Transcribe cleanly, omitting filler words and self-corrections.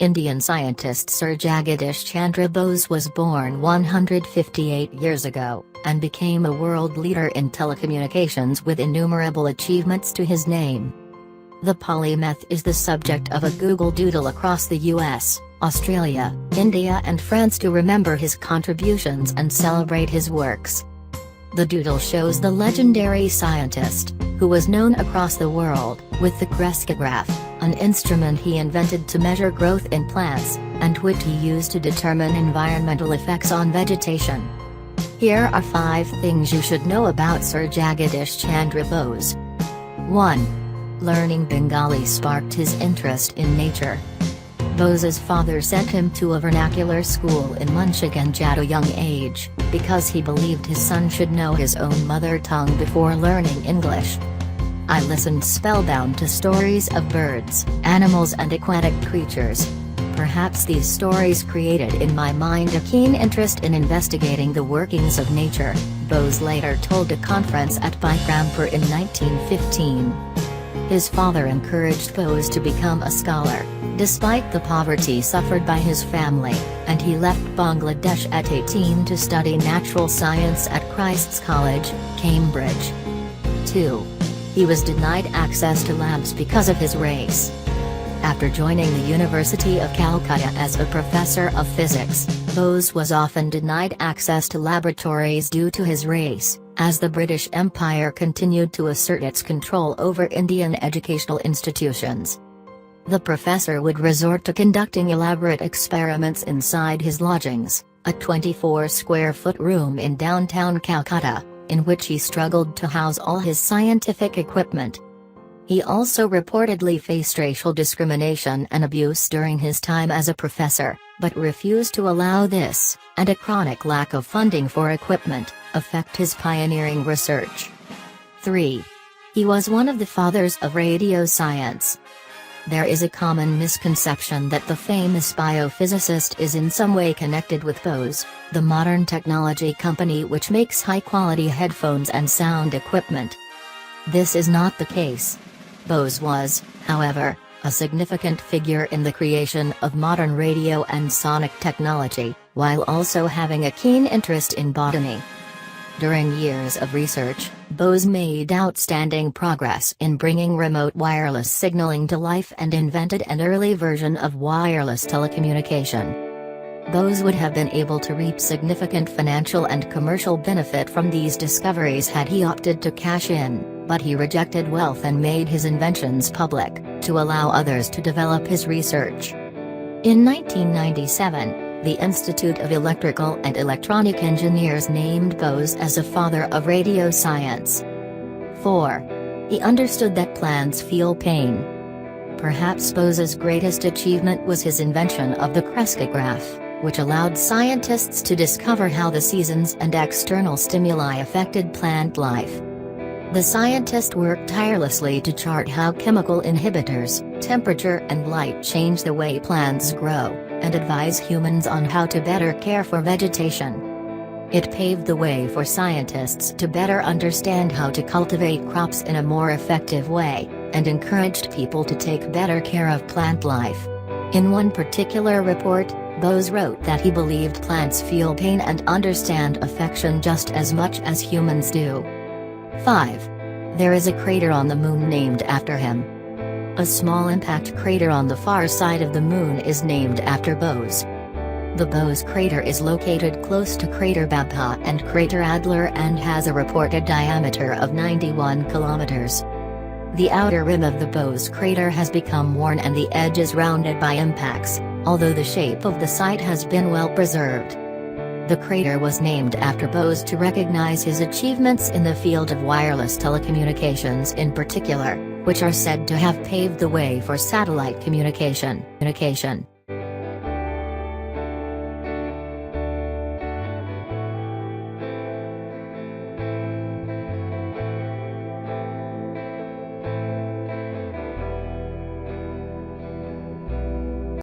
Indian scientist Sir Jagadish Chandra Bose was born 158 years ago, and became a world leader in telecommunications with innumerable achievements to his name. The polymath is the subject of a Google Doodle across the US, Australia, India and France to remember his contributions and celebrate his works. The doodle shows the legendary scientist, who was known across the world, with the crescograph, an instrument he invented to measure growth in plants, and which he used to determine environmental effects on vegetation. Here are 5 things you should know about Sir Jagadish Chandra Bose. 1. Learning Bengali sparked his interest in nature. Bose's father sent him to a vernacular school in Munshiganj at a young age, because he believed his son should know his own mother tongue before learning English. I listened spellbound to stories of birds, animals and aquatic creatures. Perhaps these stories created in my mind a keen interest in investigating the workings of nature, Bose later told a conference at Bikarampur in 1915. His father encouraged Bose to become a scholar, despite the poverty suffered by his family, and he left Bangladesh at 18 to study natural science at Christ's College, Cambridge. 2. He was denied access to labs because of his race. After joining the University of Calcutta as a professor of physics, Bose was often denied access to laboratories due to his race, as the British Empire continued to assert its control over Indian educational institutions. The professor would resort to conducting elaborate experiments inside his lodgings, a 24-square-foot room in downtown Calcutta, in which he struggled to house all his scientific equipment. He also reportedly faced racial discrimination and abuse during his time as a professor, but refused to allow this, and a chronic lack of funding for equipment, affect his pioneering research. 3. He was one of the fathers of radio science. There is a common misconception that the famous biophysicist is in some way connected with Bose, the modern technology company which makes high-quality headphones and sound equipment. This is not the case. Bose was, however, a significant figure in the creation of modern radio and sonic technology, while also having a keen interest in botany. During years of research, Bose made outstanding progress in bringing remote wireless signaling to life and invented an early version of wireless telecommunication. Bose would have been able to reap significant financial and commercial benefit from these discoveries had he opted to cash in, but he rejected wealth and made his inventions public, to allow others to develop his research. In 1997, the Institute of Electrical and Electronic Engineers named Bose as a father of radio science. 4. He understood that plants feel pain. Perhaps Bose's greatest achievement was his invention of the crescograph, which allowed scientists to discover how the seasons and external stimuli affected plant life. The scientist worked tirelessly to chart how chemical inhibitors, temperature and light change the way plants grow, and advise humans on how to better care for vegetation. It paved the way for scientists to better understand how to cultivate crops in a more effective way, and encouraged people to take better care of plant life. In one particular report, Bose wrote that he believed plants feel pain and understand affection just as much as humans do. 5. There is a crater on the Moon named after him. A small impact crater on the far side of the Moon is named after Bose. The Bose crater is located close to crater Babka and crater Adler and has a reported diameter of 91 kilometers. The outer rim of the Bose crater has become worn and the edge is rounded by impacts, although the shape of the site has been well preserved. The crater was named after Bose to recognize his achievements in the field of wireless telecommunications in particular, which are said to have paved the way for satellite communication.